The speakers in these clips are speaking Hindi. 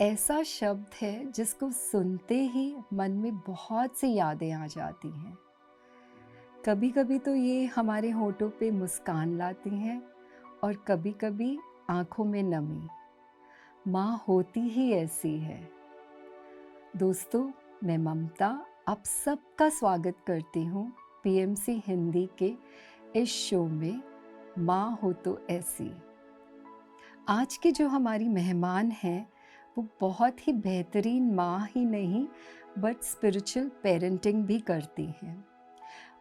ऐसा शब्द है जिसको सुनते ही मन में बहुत सी यादें आ जाती हैं। कभी कभी तो ये हमारे होठों पे मुस्कान लाती हैं और कभी कभी आंखों में नमी। माँ होती ही ऐसी है। दोस्तों, मैं ममता आप सबका स्वागत करती हूँ पीएमसी हिंदी के इस शो में माँ हो तो ऐसी। आज के जो हमारी मेहमान हैं वो बहुत ही बेहतरीन माँ ही नहीं बट स्पिरिचुअल पेरेंटिंग भी करती हैं।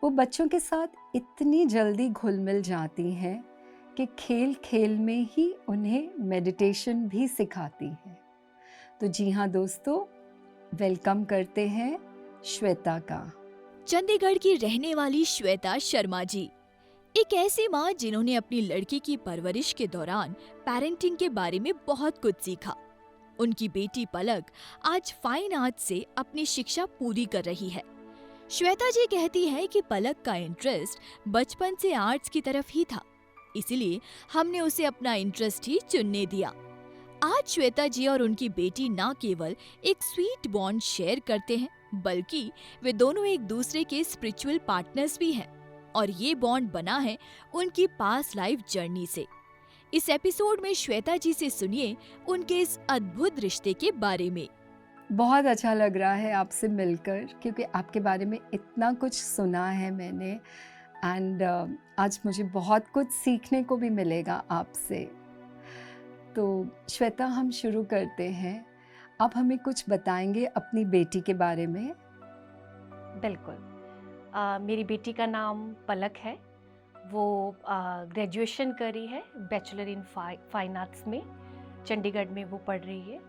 वो बच्चों के साथ इतनी जल्दी घुल मिल जाती हैं कि खेल खेल में ही उन्हें मेडिटेशन भी सिखाती हैं। तो जी हाँ दोस्तों, वेलकम करते हैं श्वेता का। चंडीगढ़ की रहने वाली श्वेता शर्मा जी एक ऐसी माँ जिन्होंने अपनी लड़की की परवरिश के दौरान पेरेंटिंग के बारे में बहुत कुछ सीखा। उनकी बेटी पलक आज फाइन आर्ट से अपनी शिक्षा पूरी कर रही है। श्वेता जी कहती है कि पलक का इंटरेस्ट बचपन से आर्ट्स की तरफ ही था, इसीलिए हमने उसे अपना इंटरेस्ट ही चुनने दिया। आज श्वेता जी और उनकी बेटी न केवल एक स्वीट बॉन्ड शेयर करते हैं, बल्कि वे दोनों एक दूसरे के स्पिरिचुअल पार्टनर्स भी हैं और ये बॉन्ड बना है उनकी पास्ट लाइफ जर्नी से। इस एपिसोड में श्वेता जी से सुनिए उनके इस अद्भुत रिश्ते के बारे में। बहुत अच्छा लग रहा है आपसे मिलकर, क्योंकि आपके बारे में इतना कुछ सुना है मैंने एंड आज मुझे बहुत कुछ सीखने को भी मिलेगा आपसे। तो श्वेता, हम शुरू करते हैं। आप हमें कुछ बताएंगे अपनी बेटी के बारे में? बिल्कुल। मेरी बेटी का नाम पलक है। वो ग्रेजुएशन करी है बैचलर इन फाइन आर्ट्स में। चंडीगढ़ में वो पढ़ रही है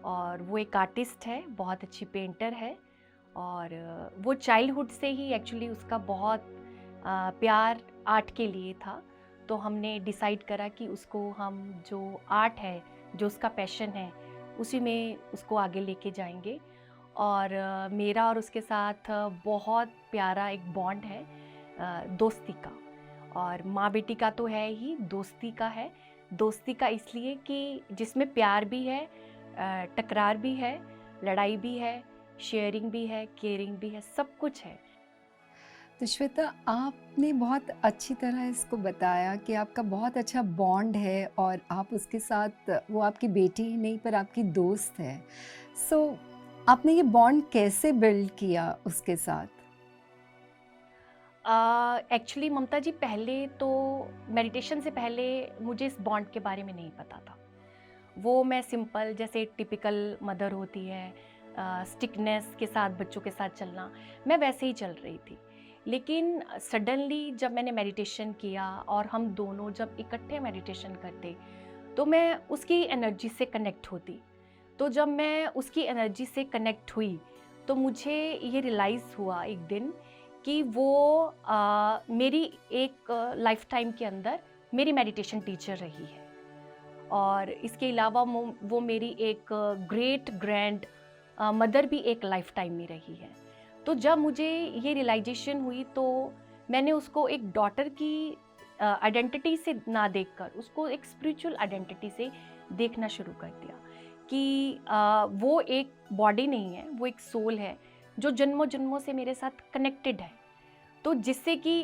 और वो एक आर्टिस्ट है, बहुत अच्छी पेंटर है। और वो चाइल्डहुड से ही एक्चुअली उसका बहुत प्यार आर्ट के लिए था। तो हमने डिसाइड करा कि उसको हम जो आर्ट है, जो उसका पैशन है, उसी में उसको आगे लेके जाएंगे। और मेरा और उसके साथ बहुत प्यारा एक बॉन्ड है दोस्ती का। और माँ बेटी का तो है ही, दोस्ती का है। दोस्ती का इसलिए कि जिसमें प्यार भी है, टकरार भी है, लड़ाई भी है, शेयरिंग भी है, केयरिंग भी है, सब कुछ है। तो श्वेता, आपने बहुत अच्छी तरह इसको बताया कि आपका बहुत अच्छा बॉन्ड है और आप उसके साथ, वो आपकी बेटी ही नहीं पर आपकी दोस्त है। सो आपने ये बॉन्ड कैसे बिल्ड किया उसके साथ? एक्चुअली ममता जी, पहले तो मेडिटेशन से पहले मुझे इस बॉन्ड के बारे में नहीं पता था। वो मैं सिंपल जैसे टिपिकल मदर होती है, स्टिकनेस के साथ बच्चों के साथ चलना, मैं वैसे ही चल रही थी। लेकिन सडनली जब मैंने मेडिटेशन किया और हम दोनों जब इकट्ठे मेडिटेशन करते, तो मैं उसकी एनर्जी से कनेक्ट होती। तो जब मैं उसकी एनर्जी से कनेक्ट हुई तो मुझे ये रियलाइज़ हुआ एक दिन कि वो मेरी एक लाइफ टाइम के अंदर मेरी मेडिटेशन टीचर रही है। और इसके अलावा वो मेरी एक ग्रेट ग्रैंड मदर भी एक लाइफ टाइम में रही है। तो जब मुझे ये रियलाइजेशन हुई तो मैंने उसको एक डॉटर की आइडेंटिटी से ना देखकर उसको एक स्पिरिचुअल आइडेंटिटी से देखना शुरू कर दिया कि वो एक बॉडी नहीं है, वो एक सोल है जो जन्मों जन्मों से मेरे साथ कनेक्टेड है। तो जिससे कि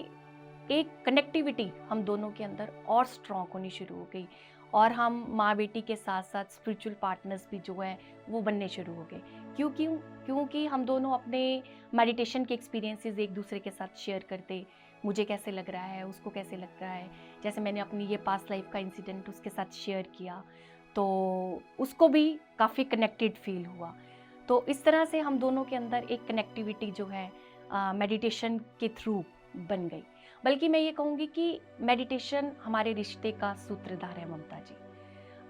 एक कनेक्टिविटी हम दोनों के अंदर और स्ट्रॉन्ग होनी शुरू हो गई और हम माँ बेटी के साथ साथ स्पिरिचुअल पार्टनर्स भी जो है वो बनने शुरू हो गए। क्योंकि हम दोनों अपने मेडिटेशन के एक्सपीरियंसेस एक दूसरे के साथ शेयर करते। मुझे कैसे लग रहा है, उसको कैसे लग रहा है। जैसे मैंने अपनी ये पास्ट लाइफ का इंसिडेंट उसके साथ शेयर किया तो उसको भी काफ़ी कनेक्टेड फील हुआ। तो इस तरह से हम दोनों के अंदर एक कनेक्टिविटी जो है मेडिटेशन के थ्रू बन गई। बल्कि मैं ये कहूँगी कि मेडिटेशन हमारे रिश्ते का सूत्रधार है ममता जी।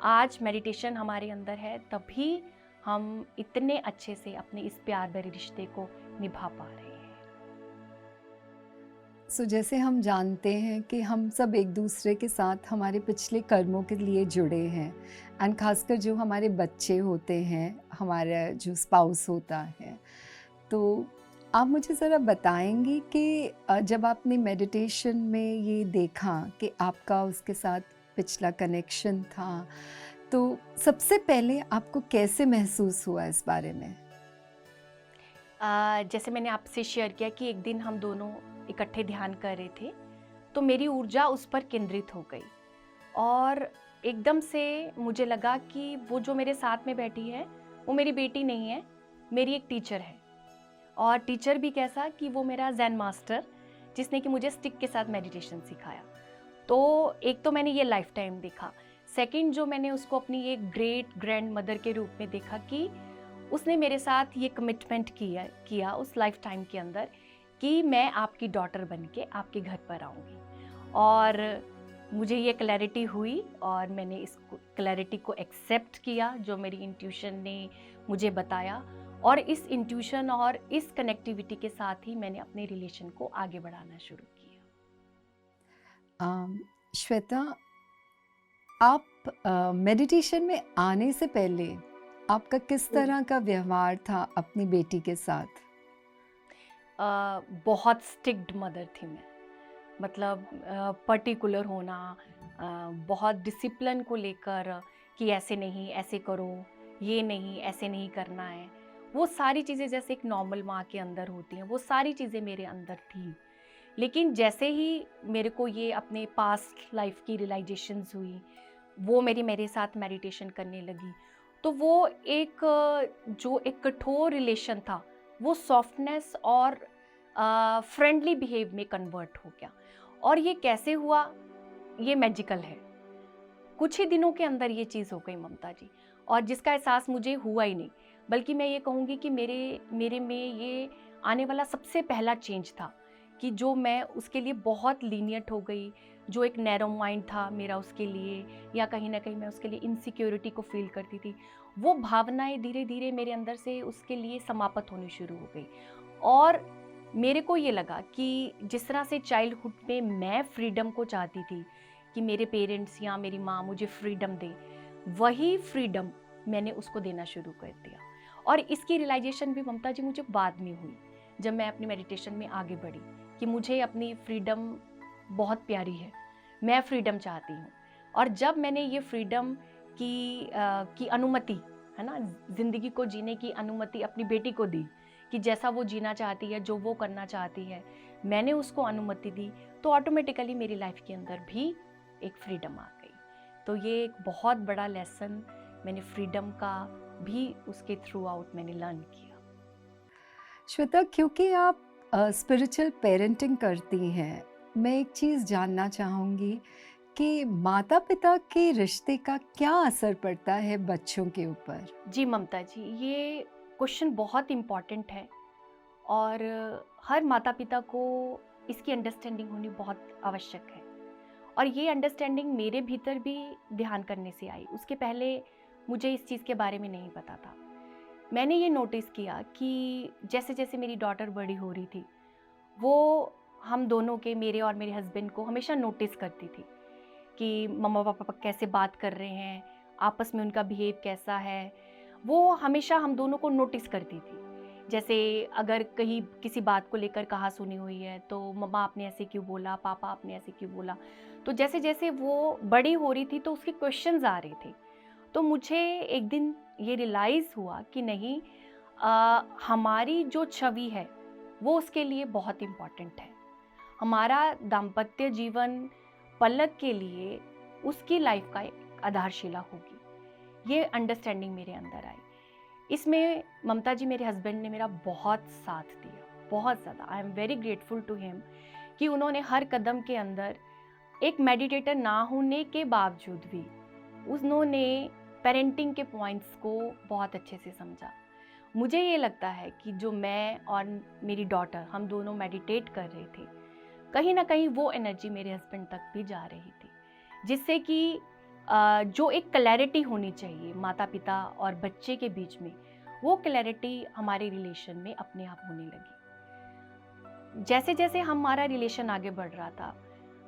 आज मेडिटेशन हमारे अंदर है तभी हम इतने अच्छे से अपने इस प्यार भरे रिश्ते को निभा पा रहे हैं। सो जैसे हम जानते हैं कि हम सब एक दूसरे के साथ हमारे पिछले कर्मों के लिए जुड़े हैं एंड खासकर जो हमारे बच्चे होते हैं, हमारा जो स्पाउस होता है, तो आप मुझे ज़रा बताएंगी कि जब आपने मेडिटेशन में ये देखा कि आपका उसके साथ पिछला कनेक्शन था, तो सबसे पहले आपको कैसे महसूस हुआ इस बारे में? जैसे मैंने आपसे शेयर किया कि एक दिन हम दोनों इकट्ठे ध्यान कर रहे थे, तो मेरी ऊर्जा उस पर केंद्रित हो गई और एकदम से मुझे लगा कि वो जो मेरे साथ में बैठी है, वो मेरी बेटी नहीं है, मेरी एक टीचर है। और टीचर भी कैसा कि वो मेरा ज़ेन मास्टर, जिसने कि मुझे स्टिक के साथ मेडिटेशन सिखाया। तो एक तो मैंने ये लाइफ टाइम देखा। सेकंड, जो मैंने उसको अपनी एक ग्रेट ग्रैंड मदर के रूप में देखा कि उसने मेरे साथ ये कमिटमेंट किया उस लाइफ टाइम के अंदर कि मैं आपकी डॉटर बन के आपके घर पर आऊँगी। और मुझे ये क्लैरिटी हुई और मैंने इस क्लैरिटी को एक्सेप्ट किया जो मेरी इंट्यूशन ने मुझे बताया, और इस इंट्यूशन और इस कनेक्टिविटी के साथ ही मैंने अपने रिलेशन को आगे बढ़ाना शुरू किया। श्वेता, आप मेडिटेशन में आने से पहले आपका किस तरह का व्यवहार था अपनी बेटी के साथ? बहुत स्ट्रिक्ट मदर थी मैं। मतलब पर्टिकुलर होना, बहुत डिसिप्लिन को लेकर कि ऐसे नहीं, ऐसे करो, ये नहीं, ऐसे नहीं करना है। वो सारी चीज़ें जैसे एक नॉर्मल माँ के अंदर होती हैं, वो सारी चीज़ें मेरे अंदर थी। लेकिन जैसे ही मेरे को ये अपने पास्ट लाइफ की रियलाइजेशंस हुई, वो मेरे साथ मेडिटेशन करने लगी, तो वो एक जो एक कठोर रिलेशन था, वो सॉफ्टनेस और फ्रेंडली बिहेव में कन्वर्ट हो गया। और ये कैसे हुआ, ये मैजिकल है। कुछ ही दिनों के अंदर ये चीज़ हो गई ममता जी, और जिसका एहसास मुझे हुआ ही नहीं, बल्कि मैं ये कहूँगी कि मेरे में ये आने वाला सबसे पहला चेंज था कि जो मैं उसके लिए बहुत लीनियंट हो गई। जो एक नैरो माइंड था मेरा उसके लिए, या कहीं ना कहीं मैं उसके लिए इनसिक्योरिटी को फील करती थी, वो भावनाएं धीरे धीरे मेरे अंदर से उसके लिए समाप्त होनी शुरू हो गई। और मेरे को ये लगा कि जिस तरह से चाइल्डहुड में मैं फ्रीडम को चाहती थी कि मेरे पेरेंट्स या मेरी माँ मुझे फ्रीडम दे, वही फ्रीडम मैंने उसको देना शुरू कर दिया। और इसकी रियलाइजेशन भी ममता जी मुझे बाद में हुई, जब मैं अपनी मेडिटेशन में आगे बढ़ी, कि मुझे अपनी फ्रीडम बहुत प्यारी है, मैं फ्रीडम चाहती हूँ। और जब मैंने ये फ्रीडम की अनुमति, है ना, ज़िंदगी को जीने की अनुमति अपनी बेटी को दी, कि जैसा वो जीना चाहती है, जो वो करना चाहती है, मैंने उसको अनुमति दी, तो ऑटोमेटिकली मेरी लाइफ के अंदर भी एक फ्रीडम आ गई। तो ये एक बहुत बड़ा लेसन मैंने फ्रीडम का भी उसके थ्रू आउट मैंने लर्न किया। श्वेता, क्योंकि आप स्पिरिचुअल पेरेंटिंग करती हैं, मैं एक चीज़ जानना चाहूँगी कि माता पिता के रिश्ते का क्या असर पड़ता है बच्चों के ऊपर? जी ममता जी, ये क्वेश्चन बहुत इम्पॉर्टेंट है और हर माता पिता को इसकी अंडरस्टैंडिंग होनी बहुत आवश्यक है। और ये अंडरस्टैंडिंग मेरे भीतर भी ध्यान करने से आई। उसके पहले मुझे इस चीज़ के बारे में नहीं पता था। मैंने ये नोटिस किया कि जैसे जैसे मेरी डॉटर बड़ी हो रही थी, वो हम दोनों के, मेरे और मेरे हस्बैंड को हमेशा नोटिस करती थी कि मम्मा पापा कैसे बात कर रहे हैं, आपस में उनका बिहेव कैसा है। वो हमेशा हम दोनों को नोटिस करती थी। जैसे अगर कहीं किसी बात को लेकर कहा सुनी हुई है, तो मम्मा आपने ऐसे क्यों बोला, पापा आपने ऐसे क्यों बोला। तो जैसे जैसे वो बड़ी हो रही थी, तो उसके क्वेश्चंस आ रहे थे। तो मुझे एक दिन ये रियलाइज़ हुआ कि नहीं, हमारी जो छवि है वो उसके लिए बहुत इम्पॉर्टेंट है। हमारा दाम्पत्य जीवन पलक के लिए उसकी लाइफ का एक आधारशिला होगी। ये अंडरस्टैंडिंग मेरे अंदर आई। इसमें ममता जी, मेरे हस्बैंड ने मेरा बहुत साथ दिया, बहुत ज़्यादा। I am very grateful to him कि उन्होंने हर कदम के अंदर, एक मेडिटेटर ना होने के बावजूद भी, उन्होंने पेरेंटिंग के पॉइंट्स को बहुत अच्छे से समझा। मुझे ये लगता है कि जो मैं और मेरी डॉटर, हम दोनों मेडिटेट कर रहे थे, कहीं ना कहीं वो एनर्जी मेरे हस्बैंड तक भी जा रही थी, जिससे कि जो एक क्लैरिटी होनी चाहिए माता पिता और बच्चे के बीच में, वो क्लैरिटी हमारे रिलेशन में अपने आप होने लगी। जैसे जैसे हमारा रिलेशन आगे बढ़ रहा था,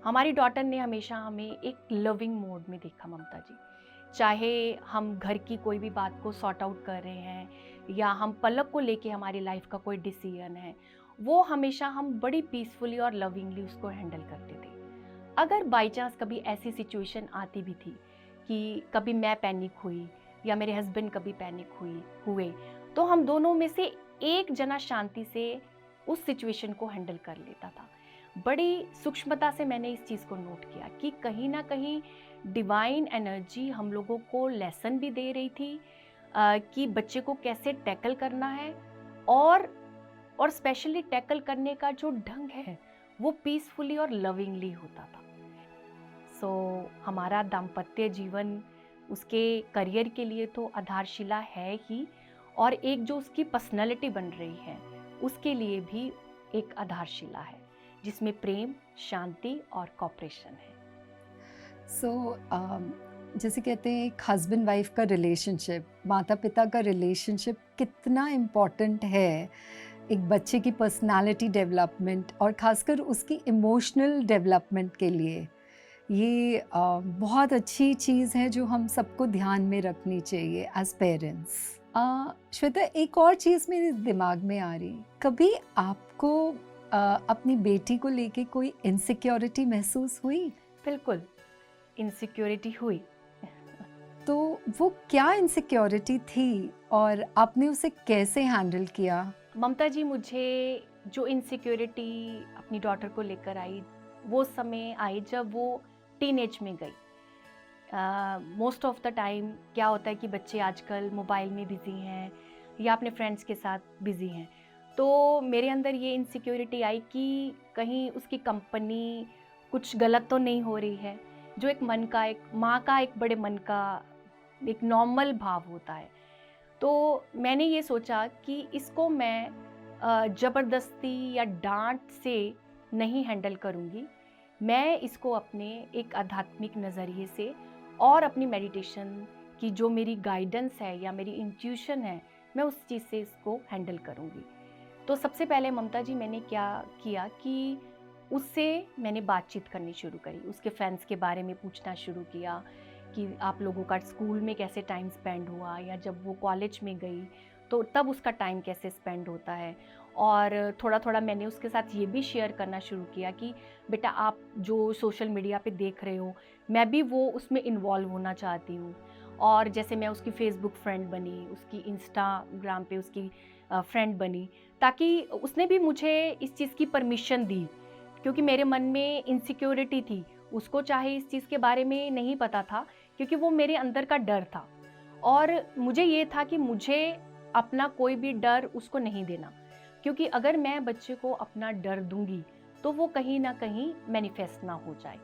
हमारी डॉटर ने हमेशा हमें एक लविंग मोड में देखा ममता जी। चाहे हम घर की कोई भी बात को सॉर्ट आउट कर रहे हैं, या हम पलक को लेके हमारी लाइफ का कोई डिसीजन है, वो हमेशा हम बड़ी पीसफुली और लविंगली उसको हैंडल करते थे। अगर बाई चांस कभी ऐसी सिचुएशन आती भी थी कि कभी मैं पैनिक हुई या मेरे हस्बैंड कभी पैनिक हुए तो हम दोनों में से एक जना शांति से उस सिचुएशन को हैंडल कर लेता था। बड़ी सूक्ष्मता से मैंने इस चीज़ को नोट किया कि कहीं ना कहीं डिवाइन एनर्जी हम लोगों को लेसन भी दे रही थी कि बच्चे को कैसे टैकल करना है, और स्पेशली टैकल करने का जो ढंग है वो पीसफुली और लविंगली होता था। सो हमारा दाम्पत्य जीवन उसके करियर के लिए तो आधारशिला है ही, और एक जो उसकी पर्सनालिटी बन रही है उसके लिए भी एक आधारशिला है जिसमें प्रेम, शांति और कॉपरेशन है। सो जैसे कहते हैं एक हस्बैंड वाइफ का रिलेशनशिप, माता पिता का रिलेशनशिप कितना इम्पॉर्टेंट है एक बच्चे की पर्सनालिटी डेवलपमेंट और ख़ासकर उसकी इमोशनल डेवलपमेंट के लिए। ये बहुत अच्छी चीज़ है जो हम सबको ध्यान में रखनी चाहिए एज पेरेंट्स। श्वेता, एक और चीज़ मेरे दिमाग में आ रही, कभी आपको अपनी बेटी को लेके कोई इनसिक्योरिटी महसूस हुई? बिल्कुल, इनसिक्योरिटी हुई। तो वो क्या इनसिक्योरिटी थी और आपने उसे कैसे हैंडल किया? ममता जी, मुझे जो इनसिक्योरिटी अपनी डॉटर को लेकर आई वो समय आई जब वो टीनेज में गई। मोस्ट ऑफ द टाइम क्या होता है कि बच्चे आजकल मोबाइल में बिजी हैं या अपने फ्रेंड्स के साथ बिजी हैं, तो मेरे अंदर ये इनसिक्योरिटी आई कि कहीं उसकी कंपनी कुछ गलत तो नहीं हो रही है, जो एक मन का, एक माँ का एक बड़े मन का एक नॉर्मल भाव होता है। तो मैंने ये सोचा कि इसको मैं ज़बरदस्ती या डांट से नहीं हैंडल करूँगी, मैं इसको अपने एक आध्यात्मिक नज़रिए से और अपनी मेडिटेशन की जो मेरी गाइडेंस है या मेरी इंट्यूशन है, मैं उस चीज़ से इसको हैंडल करूँगी। तो सबसे पहले ममता जी मैंने क्या किया कि उससे मैंने बातचीत करनी शुरू करी, उसके फ्रेंड्स के बारे में पूछना शुरू किया कि आप लोगों का स्कूल में कैसे टाइम स्पेंड हुआ, या जब वो कॉलेज में गई तो तब उसका टाइम कैसे स्पेंड होता है। और थोड़ा थोड़ा मैंने उसके साथ ये भी शेयर करना शुरू किया कि बेटा, आप जो सोशल मीडिया पे देख रहे हो, मैं भी वो उसमें इन्वॉल्व होना चाहती हूँ। और जैसे मैं उसकी फेसबुक फ्रेंड बनी, उसकी इंस्टाग्राम पे उसकी फ्रेंड बनी, ताकि उसने भी मुझे इस चीज़ की परमिशन दी, क्योंकि मेरे मन में इनसिक्योरिटी थी। उसको चाहे इस चीज़ के बारे में नहीं पता था, क्योंकि वो मेरे अंदर का डर था, और मुझे ये था कि मुझे अपना कोई भी डर उसको नहीं देना, क्योंकि अगर मैं बच्चे को अपना डर दूंगी तो वो कहीं ना कहीं मैनिफेस्ट ना हो जाए।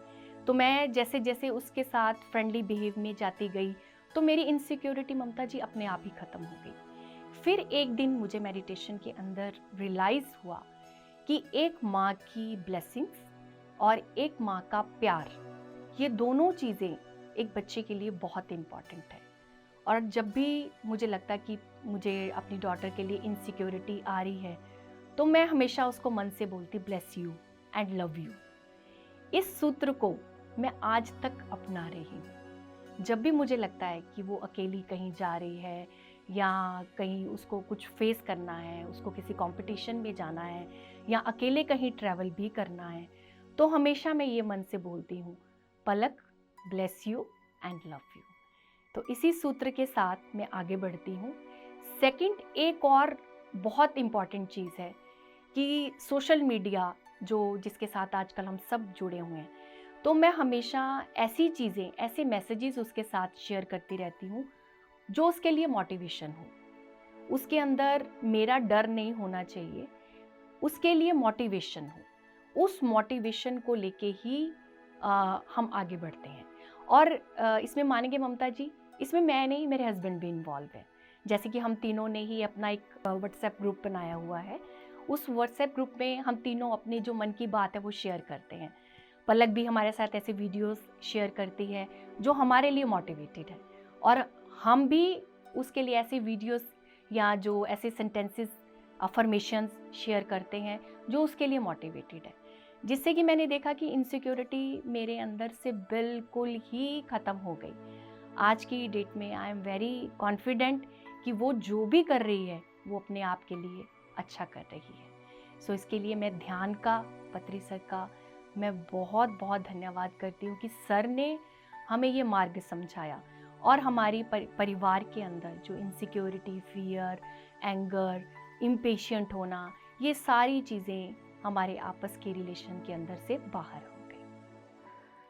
तो मैं जैसे जैसे उसके साथ फ्रेंडली बिहेव में जाती गई तो मेरी इनसिक्योरिटी ममता जी अपने आप ही ख़त्म हो गई। फिर एक दिन मुझे मेडिटेशन के अंदर रियलाइज़ हुआ कि एक माँ की ब्लेसिंग्स और एक माँ का प्यार, ये दोनों चीज़ें एक बच्चे के लिए बहुत इम्पॉर्टेंट है। और जब भी मुझे लगता है कि मुझे अपनी डॉटर के लिए इनसिक्योरिटी आ रही है, तो मैं हमेशा उसको मन से बोलती bless you and love you. इस सूत्र को मैं आज तक अपना रही हूँ। जब भी मुझे लगता है कि वो अकेली कहीं जा रही है या कहीं उसको कुछ फेस करना है, उसको किसी कंपटीशन में जाना है या अकेले कहीं ट्रैवल भी करना है, तो हमेशा मैं ये मन से बोलती हूँ, Palak, bless you and love you. तो इसी सूत्र के साथ मैं आगे बढ़ती हूँ। सेकंड, एक और बहुत इम्पॉर्टेंट चीज़ है कि सोशल मीडिया जिसके साथ आजकल हम सब जुड़े हुए हैं, तो मैं हमेशा ऐसी चीज़ें, ऐसे मैसेजेस उसके साथ शेयर करती रहती हूँ जो उसके लिए मोटिवेशन हो। उसके अंदर मेरा डर नहीं होना चाहिए, उसके लिए मोटिवेशन हो। उस मोटिवेशन को लेके ही हम आगे बढ़ते हैं। और इसमें मानेंगे ममता जी, इसमें मैं नहीं, मेरे हस्बैंड भी इन्वॉल्व है। जैसे कि हम तीनों ने ही अपना एक व्हाट्सएप ग्रुप बनाया हुआ है। उस व्हाट्सएप ग्रुप में हम तीनों अपनी जो मन की बात है वो शेयर करते हैं। पलक भी हमारे साथ ऐसे वीडियोस शेयर करती है जो हमारे लिए मोटिवेटेड है, और हम भी उसके लिए ऐसे वीडियोस या जो ऐसे सेंटेंसेस, अफर्मेशंस शेयर करते हैं जो उसके लिए मोटिवेटेड है, जिससे कि मैंने देखा कि इनसिक्योरिटी मेरे अंदर से बिल्कुल ही ख़त्म हो गई। आज की डेट में आई एम वेरी कॉन्फिडेंट कि वो जो भी कर रही है वो अपने आप के लिए अच्छा कर रही है। सो इसके लिए मैं ध्यान का, पत्री सर का मैं बहुत बहुत धन्यवाद करती हूँ कि सर ने हमें ये मार्ग समझाया। और हमारी परिवार के अंदर जो इनसिक्योरिटी, फियर, एंगर, इम्पेशेंट होना, ये सारी चीज़ें हमारे आपस के रिलेशन के अंदर से बाहर हो गई।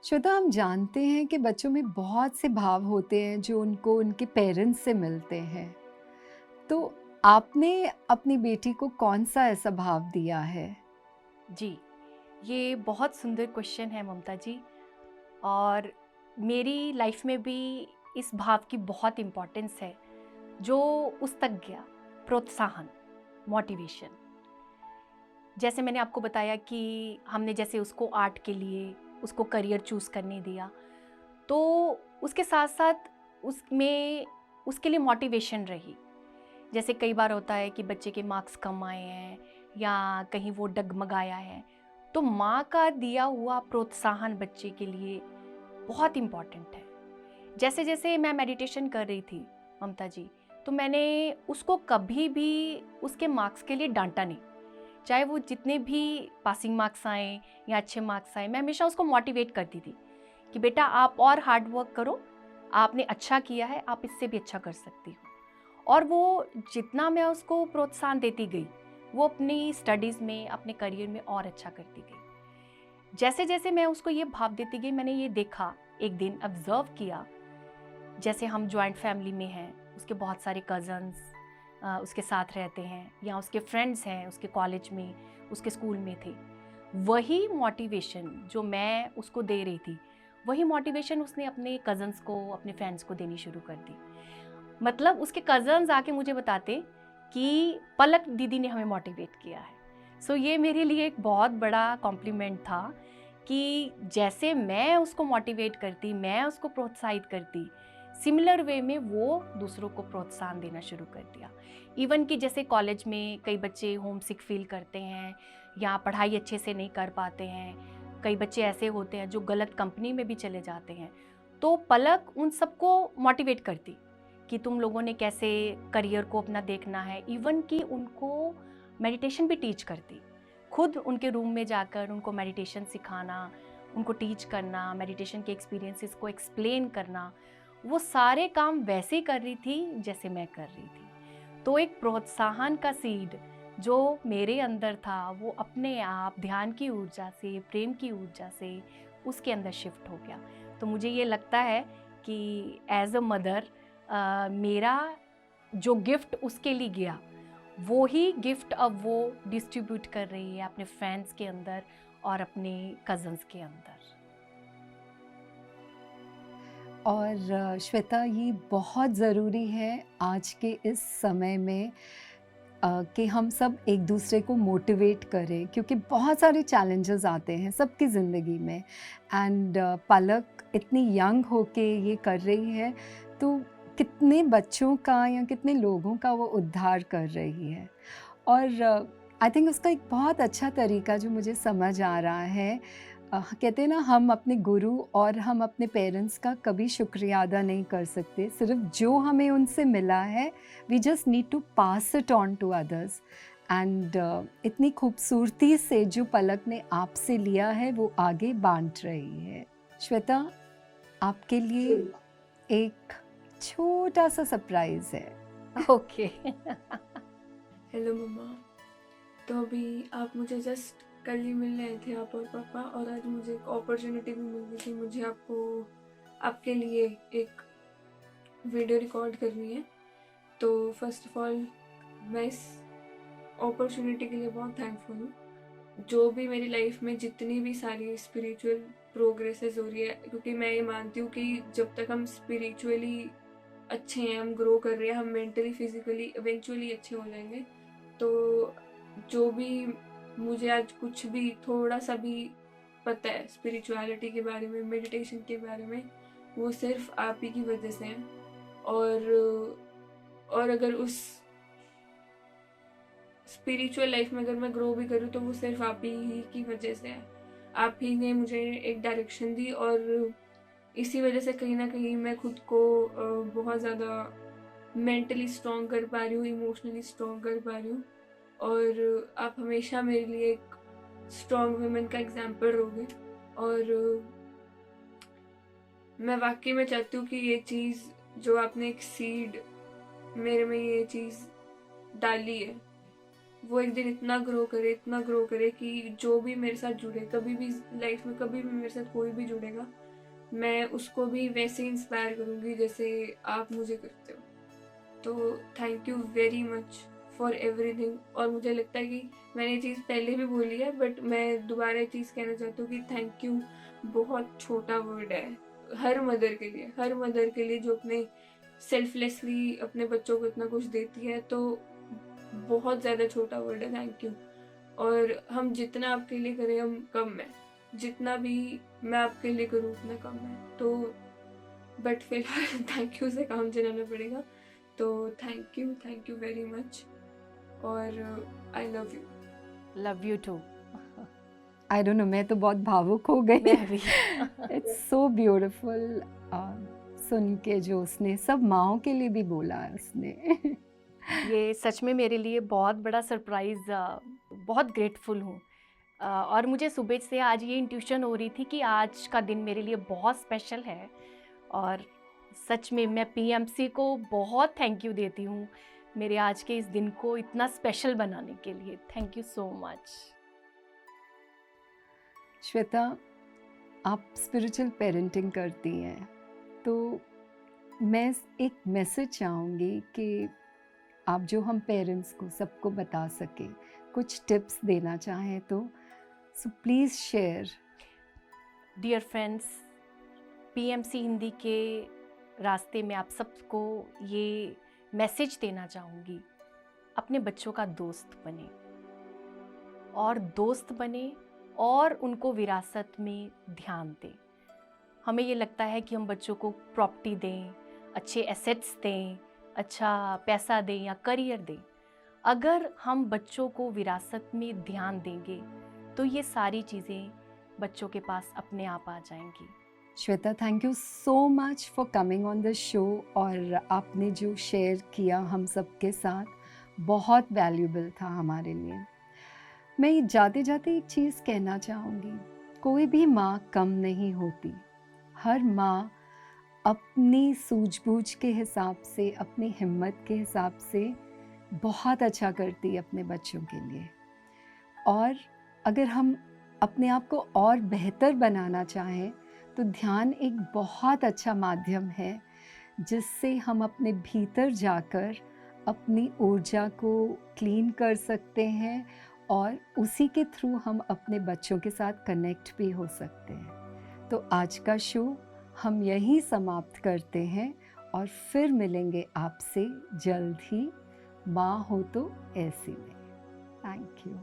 श्वेता, हम जानते हैं कि बच्चों में बहुत से भाव होते हैं जो उनको उनके पेरेंट्स से मिलते हैं। तो आपने अपनी बेटी को कौन-सा ऐसा भाव दिया है? जी, ये बहुत सुंदर क्वेश्चन है ममता जी। और मेरी लाइफ में भी इस भाव की बहुत इम्पोर्टेंस है, जो उस तक गया, प्रोत्साहन, मोटिवेशन। जैसे मैंने आपको बताया कि हमने जैसे उसको आर्ट के लिए उसको करियर चूज़ करने दिया, तो उसके साथ साथ उसमें उसके लिए मोटिवेशन रही। जैसे कई बार होता है कि बच्चे के मार्क्स कम आए हैं या कहीं वो डगमगाया है, तो माँ का दिया हुआ प्रोत्साहन बच्चे के लिए बहुत इम्पॉर्टेंट है। जैसे जैसे मैं मेडिटेशन कर रही थी ममता जी, तो मैंने उसको कभी भी उसके मार्क्स के लिए डांटा नहीं। चाहे वो जितने भी पासिंग मार्क्स आए या अच्छे मार्क्स आए, मैं हमेशा उसको मोटिवेट करती थी कि बेटा आप और हार्ड वर्क करो, आपने अच्छा किया है, आप इससे भी अच्छा कर सकती हो। और वो जितना मैं उसको प्रोत्साहन देती गई, वो अपनी स्टडीज़ में, अपने करियर में और अच्छा करती गई। जैसे जैसे मैं उसको ये भाव देती गई, मैंने ये देखा, एक दिन ऑब्जर्व किया, जैसे हम जॉइंट फैमिली में हैं, उसके बहुत सारे कज़न्स उसके साथ रहते हैं या उसके फ्रेंड्स हैं, उसके कॉलेज में, उसके स्कूल में थे। वही मोटिवेशन जो मैं उसको दे रही थी, वही मोटिवेशन उसने अपने कज़न्स को, अपने फ्रेंड्स को देनी शुरू कर दी। मतलब उसके कज़न्स आके मुझे बताते कि पलक दीदी ने हमें मोटिवेट किया है। सो ये मेरे लिए एक बहुत बड़ा कॉम्प्लीमेंट था कि जैसे मैं उसको मोटिवेट करती, मैं उसको प्रोत्साहित करती, सिमिलर वे में वो दूसरों को प्रोत्साहन देना शुरू कर दिया। इवन कि जैसे कॉलेज में कई बच्चे होम सिक फील करते हैं या पढ़ाई अच्छे से नहीं कर पाते हैं, कई बच्चे ऐसे होते हैं जो गलत कंपनी में भी चले जाते हैं, तो पलक उन सबको मोटिवेट करती कि तुम लोगों ने कैसे करियर को अपना देखना है। इवन कि उनको मेडिटेशन भी टीच करती, खुद उनके रूम में जाकर उनको मेडिटेशन सिखाना, उनको टीच करना, मेडिटेशन के एक्सपीरियंसेस को एक्सप्लेन करना, वो सारे काम वैसे कर रही थी जैसे मैं कर रही थी। तो एक प्रोत्साहन का सीड जो मेरे अंदर था, वो अपने आप ध्यान की ऊर्जा से, प्रेम की ऊर्जा से उसके अंदर शिफ्ट हो गया। तो मुझे ये लगता है कि एज अ मदर मेरा जो गिफ्ट उसके लिए गया, वो ही गिफ्ट अब वो डिस्ट्रीब्यूट कर रही है अपने फ्रेंड्स के अंदर और अपने कज़न्स के अंदर। और श्वेता, ये बहुत ज़रूरी है आज के इस समय में कि हम सब एक दूसरे को मोटिवेट करें, क्योंकि बहुत सारे चैलेंजेस आते हैं सबकी ज़िंदगी में। एंड पलक इतनी यंग होके ये कर रही है, तो कितने बच्चों का या कितने लोगों का वो उद्धार कर रही है। और आई थिंक उसका एक बहुत अच्छा तरीका जो मुझे समझ आ रहा है, कहते हैं ना, हम अपने गुरु और हम अपने पेरेंट्स का कभी शुक्रिया अदा नहीं कर सकते, सिर्फ जो हमें उनसे मिला है we just need to pass it on to others. And इतनी खूबसूरती से जो पलक ने आपसे लिया है वो आगे बांट रही है। श्वेता, आपके लिए एक छोटा सा सरप्राइज है। ओके। हेलो मम्मा। तो अभी आप मुझे जस्ट कल ही मिलने आए थे, आप और पापा, और आज मुझे एक अपॉर्चुनिटी भी मिल गई थी, मुझे आपके लिए एक वीडियो रिकॉर्ड करनी है। तो फर्स्ट ऑफ ऑल मैं इस अपॉर्चुनिटी के लिए बहुत थैंकफुल हूँ। जो भी मेरी लाइफ में जितनी भी सारी स्पिरिचुअल प्रोग्रेसेस हो रही है, क्योंकि मैं ये मानती हूँ कि जब तक हम स्पिरिचुअली अच्छे हैं, हम ग्रो कर रहे हैं, हम मेंटली फिजिकली इवेंचुअली अच्छे हो जाएंगे। तो जो भी मुझे आज कुछ भी थोड़ा सा भी पता है स्पिरिचुअलिटी के बारे में, मेडिटेशन के बारे में, वो सिर्फ आप ही की वजह से है। और अगर उस स्पिरिचुअल लाइफ में अगर मैं ग्रो भी करूँ तो वो सिर्फ आप ही की वजह से है। आप ही ने मुझे एक डायरेक्शन दी और इसी वजह से कहीं ना कहीं मैं खुद को बहुत ज़्यादा मेंटली स्ट्रॉन्ग कर पा रही हूँ, इमोशनली स्ट्रॉन्ग कर पा रही हूँ। और आप हमेशा मेरे लिए एक स्ट्रॉन्ग वुमेन का एग्जाम्पल रहोगे। और मैं वाकई में चाहती हूँ कि ये चीज़ जो आपने एक सीड मेरे में ये चीज़ डाली है, वो एक दिन इतना ग्रो करे कि जो भी मेरे साथ जुड़े, कभी भी लाइफ में कभी भी मेरे साथ कोई भी जुड़ेगा, मैं उसको भी वैसे ही इंस्पायर करूँगी जैसे आप मुझे करते हो। तो thank you very much for everything. और मुझे लगता है कि मैंने ये चीज़ पहले भी बोली है, बट मैं दोबारा ये चीज़ कहना चाहती हूँ कि थैंक यू बहुत छोटा वर्ड है हर मदर के लिए जो अपने सेल्फलेसली अपने बच्चों को इतना कुछ देती है। तो बहुत ज़्यादा छोटा वर्ड है थैंक यू। और हम जितना आपके लिए करें हम कम है, जितना भी मैं आपके लिए करूँ उतना कम है। तो बट फिलहाल थैंक यू से काम चलाना पड़ेगा। तो थैंक यू वेरी मच। और I love you. Love you too. I don't know, मैं तो बहुत भावुक हो गई। मैं भी। इट्स सो ब्यूटीफुल सुन के जो उसने सब माँओं के लिए भी बोला है उसने। ये सच में मेरे लिए बहुत बड़ा सरप्राइज़, बहुत ग्रेटफुल हूँ। और मुझे सुबह से आज ये इंट्यूशन हो रही थी कि आज का दिन मेरे लिए बहुत स्पेशल है। और सच में मैं पीएमसी को बहुत थैंक यू देती हूँ मेरे आज के इस दिन को इतना स्पेशल बनाने के लिए। Thank you so much. Shweta, आप स्पिरिचुअल पेरेंटिंग करती हैं, तो मैं एक मैसेज चाहूँगी कि आप जो हम पेरेंट्स को सबको बता सकें, कुछ टिप्स देना चाहें तो so please share. Dear friends, PMC Hindi के रास्ते में आप सबको ये मैसेज देना चाहूँगी, अपने बच्चों का दोस्त बने और उनको विरासत में ध्यान दें। हमें ये लगता है कि हम बच्चों को प्रॉपर्टी दें, अच्छे एसेट्स दें, अच्छा पैसा दें या करियर दें। अगर हम बच्चों को विरासत में ध्यान देंगे तो ये सारी चीज़ें बच्चों के पास अपने आप आ जाएंगी। Shweta, thank you so much for coming on the show, और आपने जो शेयर किया हम सब के साथ बहुत वैल्यूबल था हमारे लिए। मैं जाते जाते एक चीज़ कहना चाहूँगी, कोई भी माँ कम नहीं होती। हर माँ अपनी सूझबूझ के हिसाब से, अपनी हिम्मत के हिसाब से बहुत अच्छा करती है अपने बच्चों के लिए। और अगर हम अपने आप को और बेहतर बनाना चाहें तो ध्यान एक बहुत अच्छा माध्यम है जिससे हम अपने भीतर जाकर अपनी ऊर्जा को क्लीन कर सकते हैं और उसी के थ्रू हम अपने बच्चों के साथ कनेक्ट भी हो सकते हैं। तो आज का शो हम यहीं समाप्त करते हैं और फिर मिलेंगे आपसे जल्द ही। माँ हो तो ऐसी में। Thank you.